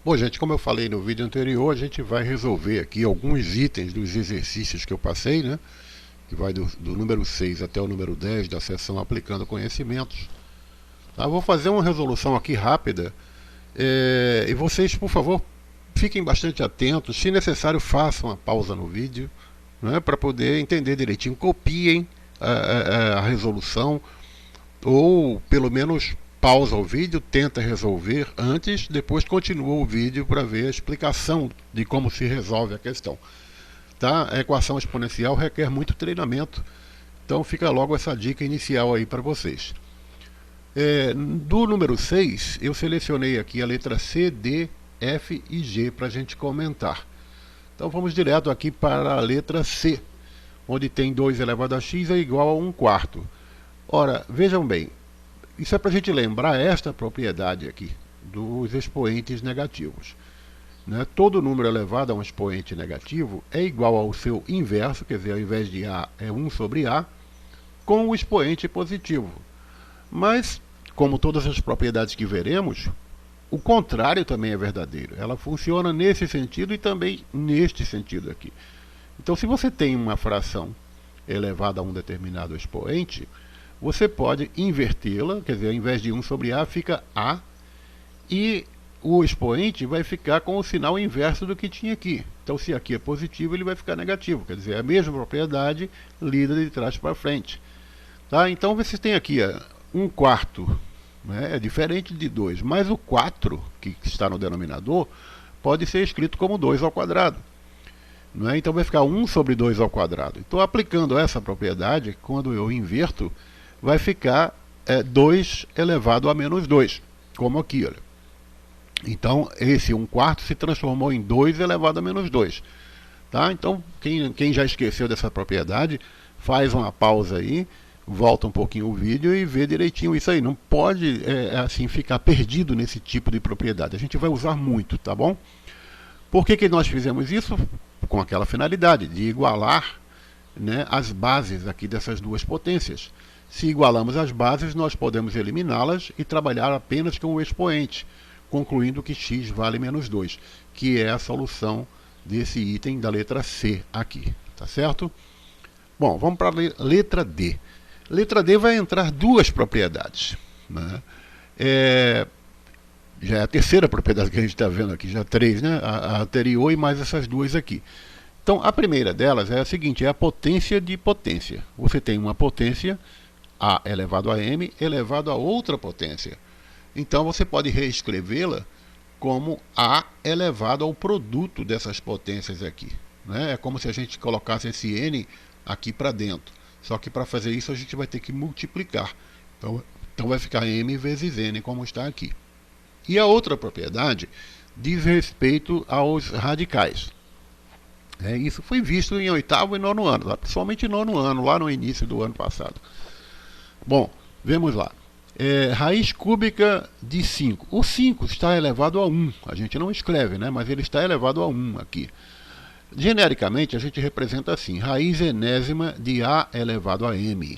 Bom, gente, como eu falei no vídeo anterior, a gente vai resolver aqui alguns itens dos exercícios que eu passei, né? Que vai do número 6 até o número 10 da seção aplicando conhecimentos. Tá? Vou fazer uma resolução aqui rápida e vocês, por favor, fiquem bastante atentos. Se necessário, façam uma pausa no vídeo, né? Para poder entender direitinho. Copiem a resolução ou pelo menos pausa o vídeo, tenta resolver antes, depois continua o vídeo para ver a explicação de como se resolve a questão. Tá? A equação exponencial requer muito treinamento, então fica logo essa dica inicial aí para vocês. Do número 6, eu selecionei aqui a letra C, D, F e G para a gente comentar. Então vamos direto aqui para a letra C, onde tem 2 elevado a x é igual a 1/4. Ora, vejam bem, isso é para a gente lembrar esta propriedade aqui, dos expoentes negativos. Né? Todo número elevado a um expoente negativo é igual ao seu inverso, quer dizer, ao invés de A é 1 sobre A, com o expoente positivo. Mas, como todas as propriedades que veremos, o contrário também é verdadeiro. Ela funciona nesse sentido e também neste sentido aqui. Então, se você tem uma fração elevada a um determinado expoente, você pode invertê-la, quer dizer, ao invés de 1 sobre A, fica A, e o expoente vai ficar com o sinal inverso do que tinha aqui. Então, se aqui é positivo, ele vai ficar negativo, quer dizer, é a mesma propriedade lida de trás para frente. Tá? Então, você tem aqui 1/4, né? É diferente de 2, mas o 4, que está no denominador, pode ser escrito como 2 ao quadrado. Não é? Então, vai ficar 1 sobre 2 ao quadrado. Então, aplicando essa propriedade, quando eu inverto, vai ficar 2 elevado a menos 2, como aqui, olha. Então, esse 1/4 se transformou em 2 elevado a menos 2. Tá? Então, quem já esqueceu dessa propriedade, faz uma pausa aí, volta um pouquinho o vídeo e vê direitinho isso aí. Não pode assim ficar perdido nesse tipo de propriedade. A gente vai usar muito, tá bom? Por que nós fizemos isso? Com aquela finalidade de igualar, né, as bases aqui dessas duas potências. Se igualamos as bases, nós podemos eliminá-las e trabalhar apenas com o expoente, concluindo que x vale menos 2, que é a solução desse item da letra C aqui, tá certo? Bom, vamos para a letra D. Letra D vai entrar duas propriedades, né? Já é a terceira propriedade que a gente está vendo aqui, já 3, né? A anterior e mais essas duas aqui. Então, a primeira delas é a seguinte, é a potência de potência. Você tem uma potência, A elevado a M, elevado a outra potência. Então, você pode reescrevê-la como A elevado ao produto dessas potências aqui. Né? É como se a gente colocasse esse N aqui para dentro. Só que para fazer isso, a gente vai ter que multiplicar. Então vai ficar M vezes N, como está aqui. E a outra propriedade diz respeito aos radicais. Isso foi visto em 8º e 9º ano, principalmente 9º ano, lá no início do ano passado. Bom, vamos lá. Raiz cúbica de 5. O 5 está elevado a 1. A gente não escreve, né? Mas ele está elevado a 1 aqui. Genericamente, a gente representa assim, raiz enésima de A elevado a M.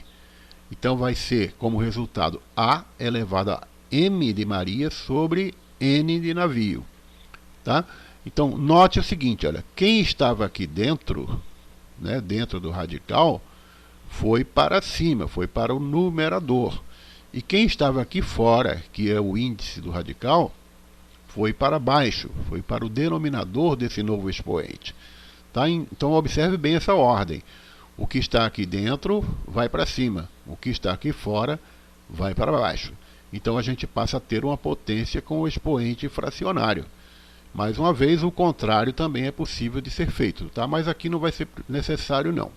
Então, vai ser como resultado A elevado a M de Maria sobre N de navio. Tá? Então, note o seguinte, olha, quem estava aqui dentro, né, dentro do radical, foi para cima, foi para o numerador. E quem estava aqui fora, que é o índice do radical, foi para baixo, foi para o denominador desse novo expoente. Tá? Então, observe bem essa ordem. O que está aqui dentro vai para cima, o que está aqui fora vai para baixo. Então, a gente passa a ter uma potência com o expoente fracionário. Mais uma vez, o contrário também é possível de ser feito, tá? Mas aqui não vai ser necessário, não.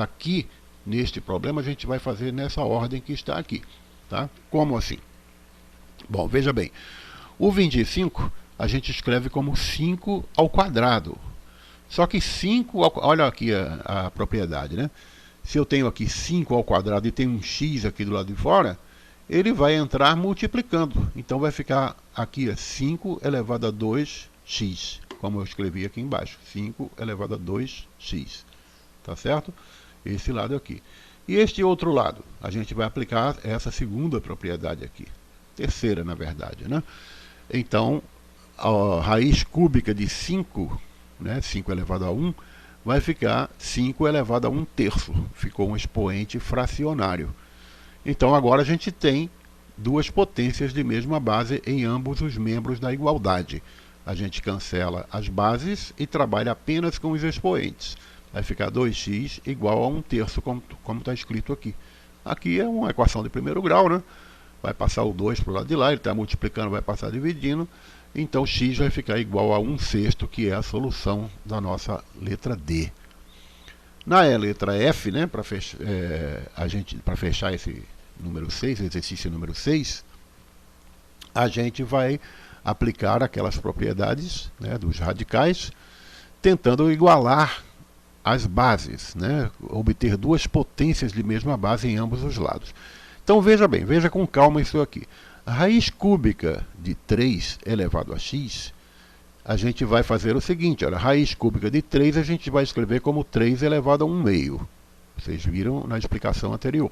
Aqui, neste problema, a gente vai fazer nessa ordem que está aqui. Tá? Como assim? Bom, veja bem. O 25 a gente escreve como 5 ao quadrado. Só que 5, olha aqui a propriedade, né? Se eu tenho aqui 5 ao quadrado e tenho um x aqui do lado de fora, ele vai entrar multiplicando. Então vai ficar aqui 5 elevado a 2x, como eu escrevi aqui embaixo. 5 elevado a 2x. Tá certo? Esse lado aqui. E este outro lado, a gente vai aplicar essa segunda propriedade aqui. Terceira, na verdade, né? Então, a raiz cúbica de 5, né, 5 elevado a 1, vai ficar 5 elevado a 1/3. Ficou um expoente fracionário. Então agora a gente tem duas potências de mesma base em ambos os membros da igualdade. A gente cancela as bases e trabalha apenas com os expoentes. Vai ficar 2x igual a 1/3, como está escrito aqui. Aqui é uma equação de primeiro grau, né? Vai passar o 2 para o lado de lá, ele está multiplicando, vai passar dividindo. Então x vai ficar igual a 1/6, que é a solução da nossa letra D. Na letra F, né, para fechar esse número 6, exercício número 6, a gente vai aplicar aquelas propriedades, né, dos radicais, tentando igualar as bases, né, obter duas potências de mesma base em ambos os lados. Então veja bem, veja com calma isso aqui. A raiz cúbica de 3 elevado a x, a gente vai fazer o seguinte, olha, a raiz cúbica de 3 a gente vai escrever como 3 elevado a 1/2. Vocês viram na explicação anterior,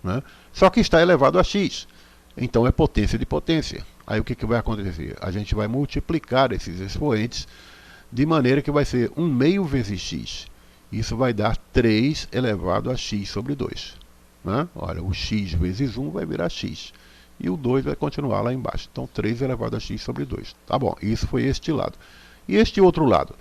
né? Só que está elevado a x, então é potência de potência. Aí o que vai acontecer? A gente vai multiplicar esses expoentes de maneira que vai ser 1/2 vezes x. Isso vai dar 3 elevado a x sobre 2. Né? Olha, o x vezes 1 vai virar x. E o 2 vai continuar lá embaixo. Então, 3 elevado a x sobre 2. Tá bom, isso foi este lado. E este outro lado?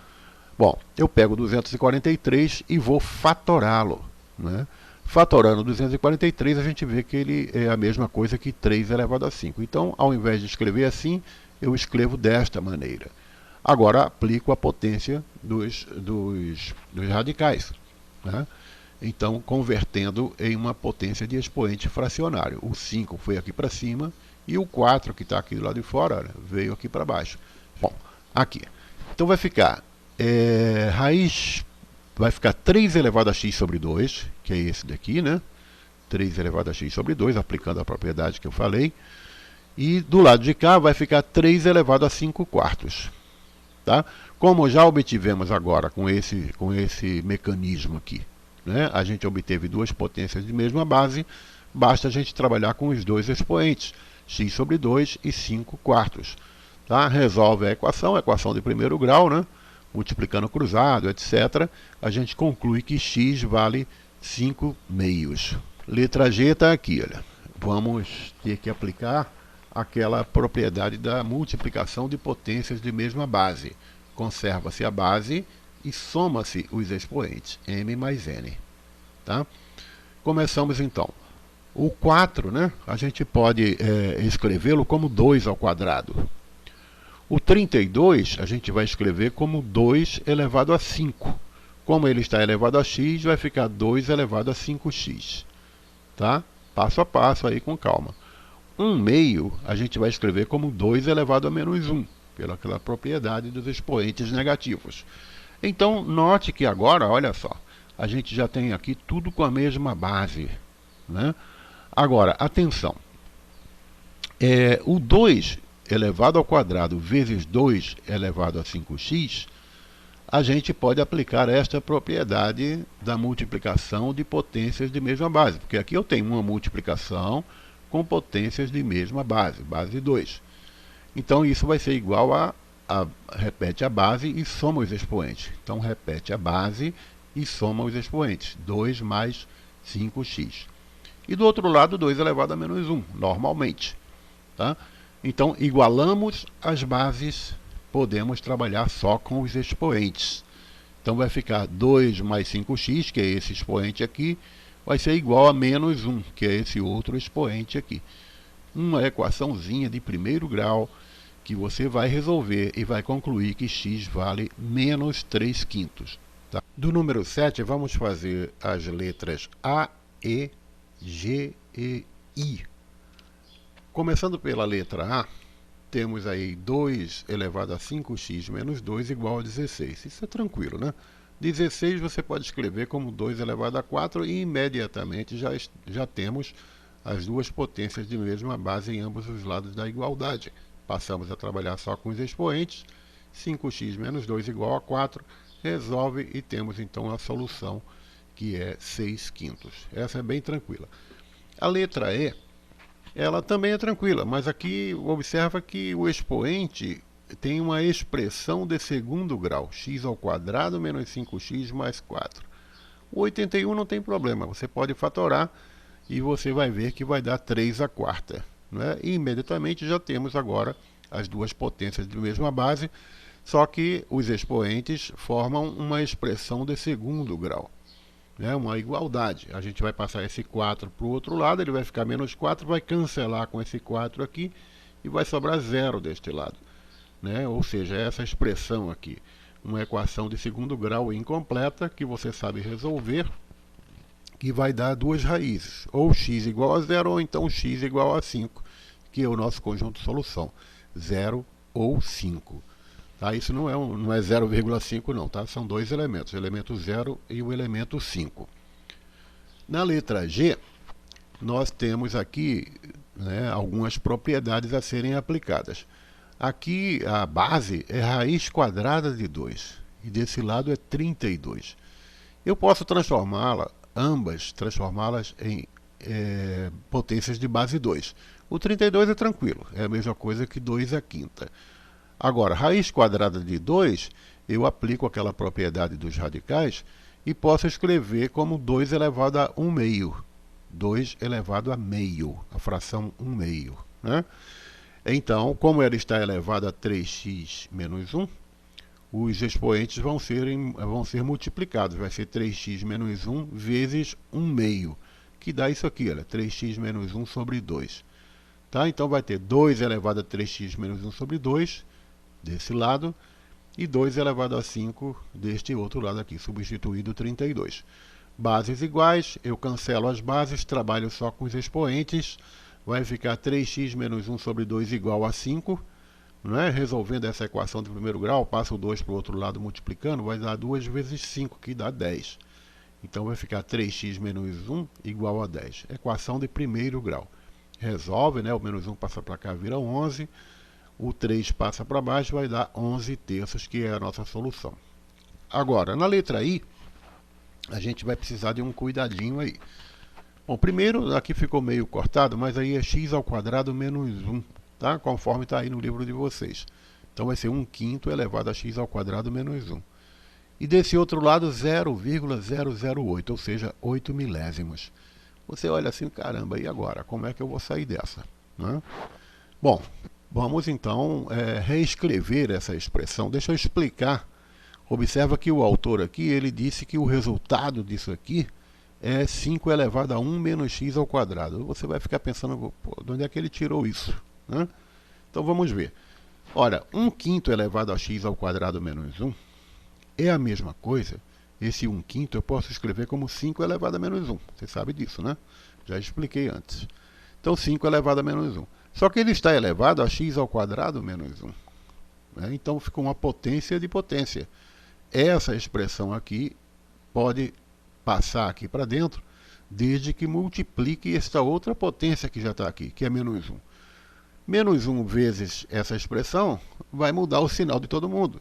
Bom, eu pego 243 e vou fatorá-lo. Né? Fatorando 243, a gente vê que ele é a mesma coisa que 3 elevado a 5. Então, ao invés de escrever assim, eu escrevo desta maneira. Agora, aplico a potência dos radicais. Né? Então, convertendo em uma potência de expoente fracionário. O 5 foi aqui para cima e o 4, que está aqui do lado de fora, olha, veio aqui para baixo. Bom, aqui. Então vai ficar vai ficar 3 elevado a x sobre 2, que é esse daqui, né? 3 elevado a x sobre 2, aplicando a propriedade que eu falei. E do lado de cá vai ficar 3 elevado a 5/4. Tá? Como já obtivemos agora com esse mecanismo aqui, né? A gente obteve duas potências de mesma base, basta a gente trabalhar com os dois expoentes, x sobre 2 e 5/4. Tá? Resolve a equação de primeiro grau, né? Multiplicando cruzado, etc. A gente conclui que x vale 5/2. Letra G está aqui, olha. Vamos ter que aplicar aquela propriedade da multiplicação de potências de mesma base. Conserva-se a base e soma-se os expoentes, m mais n. Tá? Começamos então. O 4, né, a gente pode escrevê-lo como 2 ao quadrado. O 32 a gente vai escrever como 2 elevado a 5. Como ele está elevado a x, vai ficar 2 elevado a 5x. Tá? Passo a passo aí com calma. 1/2 a gente vai escrever como 2 elevado a menos 1, pelaquela propriedade dos expoentes negativos. Então, note que agora, olha só, a gente já tem aqui tudo com a mesma base. Né? Agora, atenção. O 2 elevado ao quadrado vezes 2 elevado a 5x, a gente pode aplicar esta propriedade da multiplicação de potências de mesma base. Porque aqui eu tenho uma multiplicação com potências de mesma base, base 2. Então, isso vai ser igual repete a base e soma os expoentes. Então, repete a base e soma os expoentes. 2 mais 5x. E do outro lado, 2 elevado a menos 1, normalmente. Tá? Então, igualamos as bases, podemos trabalhar só com os expoentes. Então, vai ficar 2 mais 5x, que é esse expoente aqui, vai ser igual a menos 1, que é esse outro expoente aqui. Uma equaçãozinha de primeiro grau que você vai resolver e vai concluir que x vale menos 3/5. Tá? Do número 7, vamos fazer as letras A, E, G e I. Começando pela letra A, temos aí 2 elevado a 5x menos 2 igual a 16. Isso é tranquilo, né? 16 você pode escrever como 2 elevado a 4 e imediatamente já temos as duas potências de mesma base em ambos os lados da igualdade. Passamos a trabalhar só com os expoentes. 5x menos 2 igual a 4. Resolve e temos então a solução, que é 6/5. Essa é bem tranquila. A letra E, ela também é tranquila, mas aqui observa que o expoente tem uma expressão de segundo grau, x ao quadrado menos 5x mais 4. O 81 não tem problema, você pode fatorar e você vai ver que vai dar 3 à quarta. Né? E imediatamente já temos agora as duas potências de mesma base, só que os expoentes formam uma expressão de segundo grau. Né? Uma igualdade. A gente vai passar esse 4 para o outro lado, ele vai ficar menos 4, vai cancelar com esse 4 aqui e vai sobrar 0 deste lado. Né? Ou seja, essa expressão aqui, uma equação de segundo grau incompleta que você sabe resolver, que vai dar duas raízes, ou x igual a 0 ou então x igual a 5, que é o nosso conjunto de solução, 0 ou 5. Tá? Isso não é 0,5 não, tá? São dois elementos, o elemento 0 e o elemento 5. Na letra G, nós temos aqui, né, algumas propriedades a serem aplicadas. Aqui a base é raiz quadrada de 2 e desse lado é 32. Eu posso transformá-las em potências de base 2. O 32 é tranquilo, é a mesma coisa que 2 à quinta. Agora, raiz quadrada de 2, eu aplico aquela propriedade dos radicais e posso escrever como 2 elevado a 1 meio. 2 elevado a meio, a fração 1 meio. Né? Então, como ela está elevada a 3x menos 1, os expoentes vão ser multiplicados. Vai ser 3x menos 1 vezes 1 meio, que dá isso aqui, olha, 3x menos 1 sobre 2. Tá? Então vai ter 2 elevado a 3x menos 1 sobre 2, desse lado, e 2 elevado a 5 deste outro lado aqui, substituído 32. Bases iguais, eu cancelo as bases, trabalho só com os expoentes, vai ficar 3x menos 1 sobre 2 igual a 5. Não é? Resolvendo essa equação de primeiro grau, passo o 2 para o outro lado multiplicando, vai dar 2 vezes 5, que dá 10. Então vai ficar 3x menos 1 igual a 10. Equação de primeiro grau. Resolve, né? O menos 1 passa para cá, vira 11. O 3 passa para baixo, vai dar 11 terços, que é a nossa solução. Agora, na letra I, a gente vai precisar de um cuidadinho aí. Bom, primeiro, aqui ficou meio cortado, mas aí é x ao quadrado menos 1, tá? Conforme está aí no livro de vocês. Então vai ser 1/5 elevado a x ao quadrado menos 1. E desse outro lado, 0,008, ou seja, 8 milésimos. Você olha assim, caramba, e agora? Como é que eu vou sair dessa? Né? Bom, vamos então reescrever essa expressão. Deixa eu explicar. Observa que o autor aqui, ele disse que o resultado disso aqui é 5 elevado a 1 menos x ao quadrado. Você vai ficar pensando, pô, de onde é que ele tirou isso? Né? Então vamos ver. Ora, 1/5 elevado a x ao quadrado menos 1 é a mesma coisa. Esse 1/5 eu posso escrever como 5 elevado a menos 1. Você sabe disso, né? Já expliquei antes. Então 5 elevado a menos 1. Só que ele está elevado a x ao quadrado menos 1. Né? Então ficou uma potência de potência. Essa expressão aqui pode passar aqui para dentro, desde que multiplique esta outra potência que já está aqui, que é menos 1. Menos 1 vezes essa expressão vai mudar o sinal de todo mundo.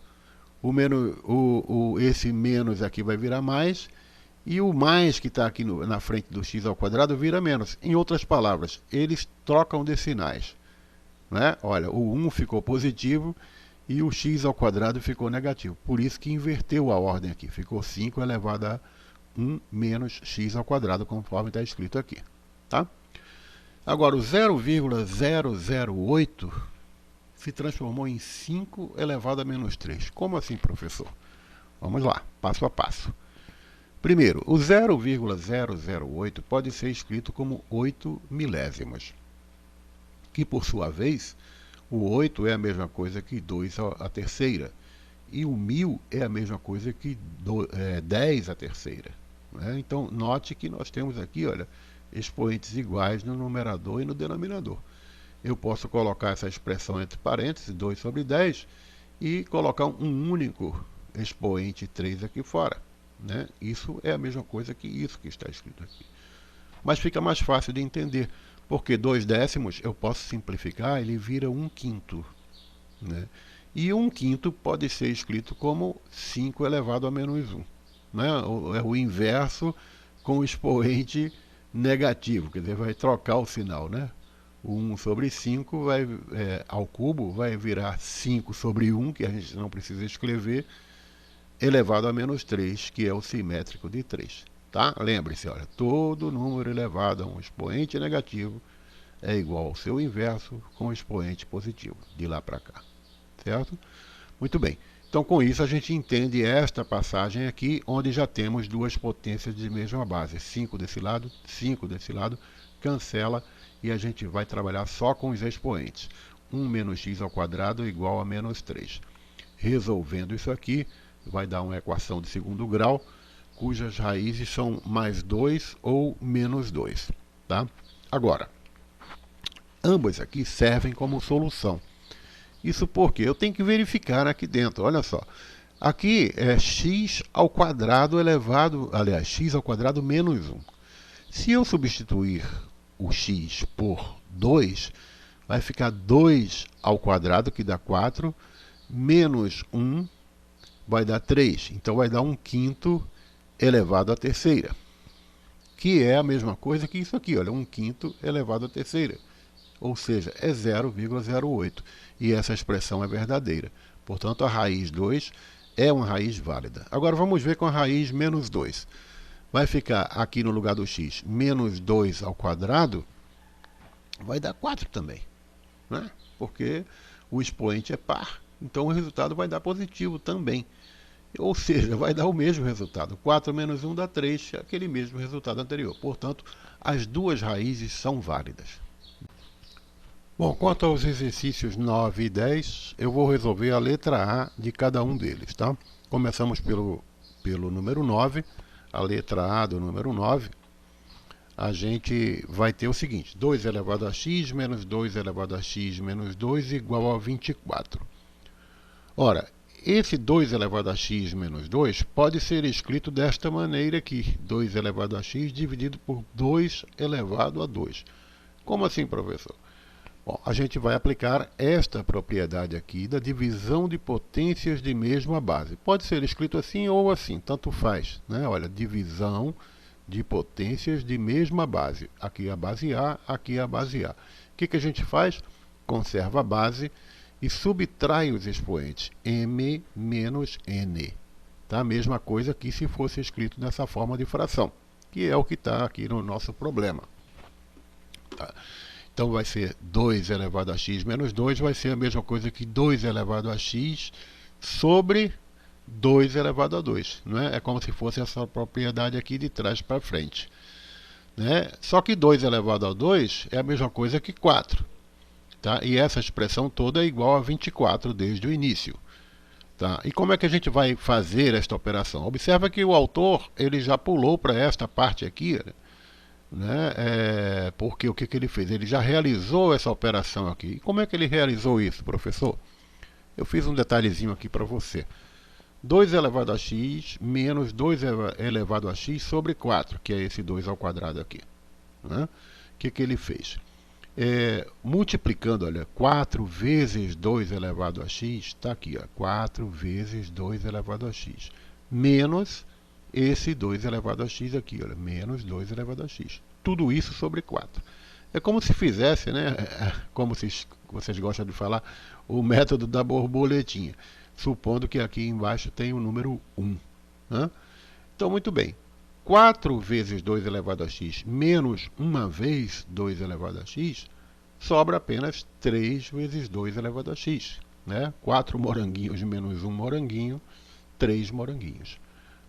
Esse menos aqui vai virar mais, e o mais que está aqui na frente do x ao quadrado vira menos. Em outras palavras, eles trocam de sinais. Né? Olha, o 1 ficou positivo e o x ao quadrado ficou negativo. Por isso que inverteu a ordem aqui. Ficou 5 elevado a 1 menos x ao quadrado, conforme está escrito aqui. Tá? Agora, o 0,008 se transformou em 5 elevado a menos 3. Como assim, professor? Vamos lá, passo a passo. Primeiro, o 0,008 pode ser escrito como 8 milésimos, que por sua vez, o 8 é a mesma coisa que 2 à terceira, e o 1000 é a mesma coisa que 10 à terceira. Né? Então, note que nós temos aqui, olha, expoentes iguais no numerador e no denominador. Eu posso colocar essa expressão entre parênteses, 2 sobre 10, e colocar um único expoente 3 aqui fora. Né? Isso é a mesma coisa que isso que está escrito aqui. Mas fica mais fácil de entender, porque 2 décimos eu posso simplificar, ele vira 1/5. Né? E 1/5 pode ser escrito como 5 elevado a menos 1. Né? É o inverso com o expoente negativo, quer dizer, vai trocar o sinal, né? O 1 sobre 5 vai, ao cubo vai virar 5 sobre 1, que a gente não precisa escrever, elevado a menos 3, que é o simétrico de 3. Tá? Lembre-se, olha, todo número elevado a um expoente negativo é igual ao seu inverso com expoente positivo, de lá para cá. Certo? Muito bem. Então, com isso, a gente entende esta passagem aqui, onde já temos duas potências de mesma base. 5 desse lado, 5 desse lado, cancela e a gente vai trabalhar só com os expoentes. 1 menos x ao quadrado igual a menos 3. Resolvendo isso aqui, vai dar uma equação de segundo grau, cujas raízes são mais 2 ou menos 2. Tá? Agora, ambas aqui servem como solução. Isso porque eu tenho que verificar aqui dentro, olha só. Aqui é x ao quadrado elevado, aliás, x ao quadrado menos 1. Se eu substituir o x por 2, vai ficar 2 ao quadrado, que dá 4, menos 1 vai dar 3. Então vai dar 1/5 elevado à terceira, que é a mesma coisa que isso aqui, olha, 1/5 elevado à terceira. Ou seja, é 0,08. E essa expressão é verdadeira. Portanto, a raiz 2 é uma raiz válida. Agora vamos ver com a raiz menos 2. Vai ficar aqui no lugar do x menos 2 ao quadrado, vai dar 4 também. Né? Porque o expoente é par. Então o resultado vai dar positivo também. Ou seja, vai dar o mesmo resultado. 4 menos 1 dá 3, aquele mesmo resultado anterior. Portanto, as duas raízes são válidas. Bom, quanto aos exercícios 9 e 10, eu vou resolver a letra A de cada um deles, tá? Começamos pelo número 9, a letra A do número 9. A gente vai ter o seguinte, 2 elevado a x menos 2 elevado a x menos 2 igual a 24. Ora, esse 2 elevado a x menos 2 pode ser escrito desta maneira aqui, 2 elevado a x dividido por 2 elevado a 2. Como assim, professor? Bom, a gente vai aplicar esta propriedade aqui da divisão de potências de mesma base. Pode ser escrito assim ou assim, tanto faz. Né? Olha, divisão de potências de mesma base. Aqui a base A, aqui a base A. O que a gente faz? Conserva a base e subtrai os expoentes. M menos N. Tá? A mesma coisa que se fosse escrito dessa forma de fração, que é o que está aqui no nosso problema. Tá? Então vai ser 2 elevado a x menos 2, vai ser a mesma coisa que 2 elevado a x sobre 2 elevado a 2. Né? É como se fosse essa propriedade aqui de trás para frente. Né? Só que 2 elevado a 2 é a mesma coisa que 4. Tá? E essa expressão toda é igual a 24 desde o início. Tá? E como é que a gente vai fazer esta operação? Observa que o autor ele já pulou para esta parte aqui, né? Porque o que ele fez? Ele já realizou essa operação aqui. E como é que ele realizou isso, professor? Eu fiz um detalhezinho aqui para você. 2 elevado a x menos 2 elevado a x sobre 4, que é esse 2 ao quadrado aqui. Né? O que ele fez? Multiplicando, olha, 4 vezes 2 elevado a x, está aqui, ó, 4 vezes 2 elevado a x, menos esse 2 elevado a x aqui, olha, menos 2 elevado a x. Tudo isso sobre 4. É como se fizesse, né, como vocês gostam de falar, o método da borboletinha, supondo que aqui embaixo tem o número 1. Né? Então, muito bem. 4 vezes 2 elevado a x menos 1 vez 2 elevado a x, sobra apenas 3 vezes 2 elevado a x. Né? 4 moranguinhos menos 1 moranguinho, 3 moranguinhos.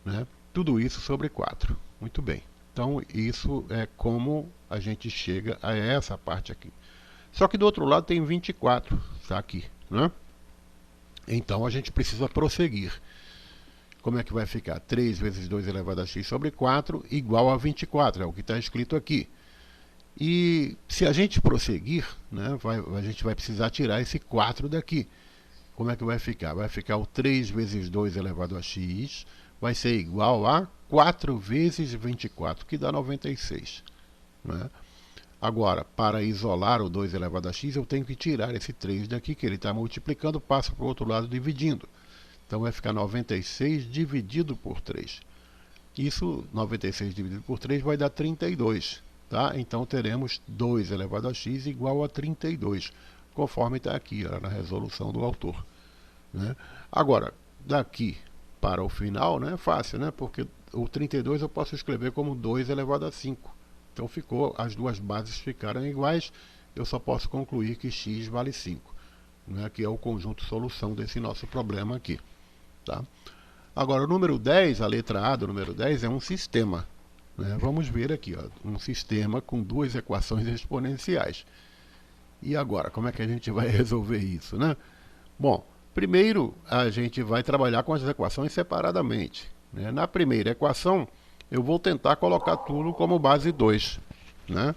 Né? Tudo isso sobre 4. Muito bem. Então, isso é como a gente chega a essa parte aqui. Só que do outro lado tem 24, está aqui. Né? Então, a gente precisa prosseguir. Como é que vai ficar? 3 vezes 2 elevado a x sobre 4 igual a 24, é o que está escrito aqui. E se a gente prosseguir, né, a gente vai precisar tirar esse 4 daqui. Como é que vai ficar? Vai ficar o 3 vezes 2 elevado a x, vai ser igual a 4 vezes 24, que dá 96. Né? Agora, para isolar o 2 elevado a x, eu tenho que tirar esse 3 daqui, que ele está multiplicando, passa para o outro lado dividindo. Então vai ficar 96 dividido por 3. Isso, 96 dividido por 3, vai dar 32. tá? Então teremos 2 elevado a x igual a 32, conforme está aqui ó, na resolução do autor, né? Agora, daqui para o final, né, é fácil, né? Porque o 32 eu posso escrever como 2 elevado a 5. Então ficou, as duas bases ficaram iguais, eu só posso concluir que x vale 5, né, que é o conjunto solução desse nosso problema aqui, tá? Agora, o número 10, a letra A do número 10 é um sistema, né? Vamos ver aqui, ó, um sistema com duas equações exponenciais. E agora, como é que a gente vai resolver isso, né? Bom, primeiro a gente vai trabalhar com as equações separadamente, né? Na primeira equação, eu vou tentar colocar tudo como base 2, né?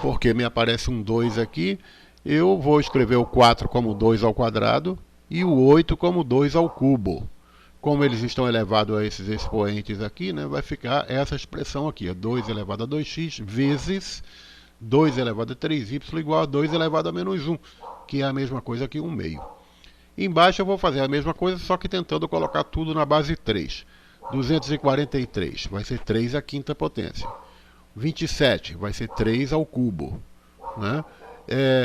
Porque me aparece um 2 aqui, eu vou escrever o 4 como 2 ao quadrado e o 8 como 2 ao cubo. Como eles estão elevados a esses expoentes aqui, né, vai ficar essa expressão aqui, 2 elevado a 2x vezes 2 elevado a 3y igual a 2 elevado a menos 1, que é a mesma coisa que 1 meio. Embaixo eu vou fazer a mesma coisa, só que tentando colocar tudo na base 3. 243 vai ser 3 à quinta potência. 27 vai ser 3 ao cubo, né?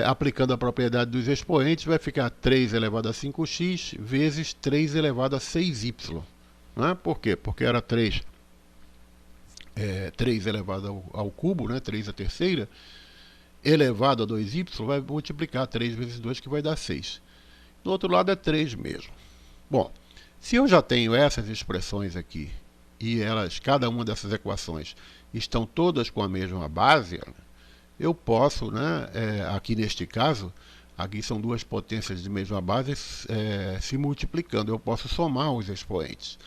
Aplicando a propriedade dos expoentes, vai ficar 3 elevado a 5x vezes 3 elevado a 6y. Né? Por quê? Porque era 3 elevado ao cubo, né? 3 a terceira, elevado a 2y, vai multiplicar 3 vezes 2, que vai dar 6. Do outro lado é 3 mesmo. Bom, se eu já tenho essas expressões aqui, e elas, cada uma dessas equações, estão todas com a mesma base, eu posso, né, aqui neste caso, aqui são duas potências de mesma base se multiplicando. Eu posso somar os expoentes.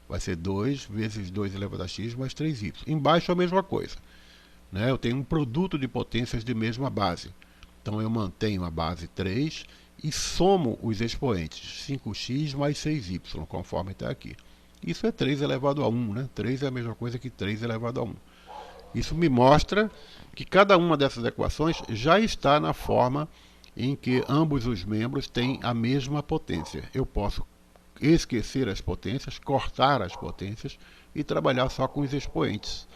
Vai ser 2 vezes 2 elevado a x mais 3y. Embaixo a mesma coisa, né? Eu tenho um produto de potências de mesma base. Então eu mantenho a base 3 e somo os expoentes. 5x mais 6y, conforme está aqui. Isso é 3 elevado a 1, né? 3 é a mesma coisa que 3 elevado a 1. Isso me mostra que cada uma dessas equações já está na forma em que ambos os membros têm a mesma potência. Eu posso esquecer as potências, cortar as potências e trabalhar só com os expoentes.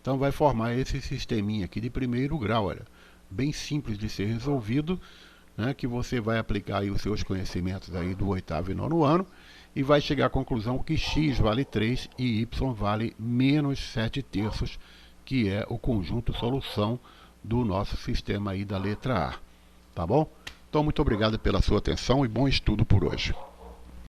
Então vai formar esse sisteminha aqui de primeiro grau, olha, bem simples de ser resolvido, né, que você vai aplicar aí os seus conhecimentos aí do 8º e 9º ano e vai chegar à conclusão que x vale 3 e y vale menos 7/3, que é o conjunto solução do nosso sistema aí da letra A. Tá bom? Então, muito obrigado pela sua atenção e bom estudo por hoje.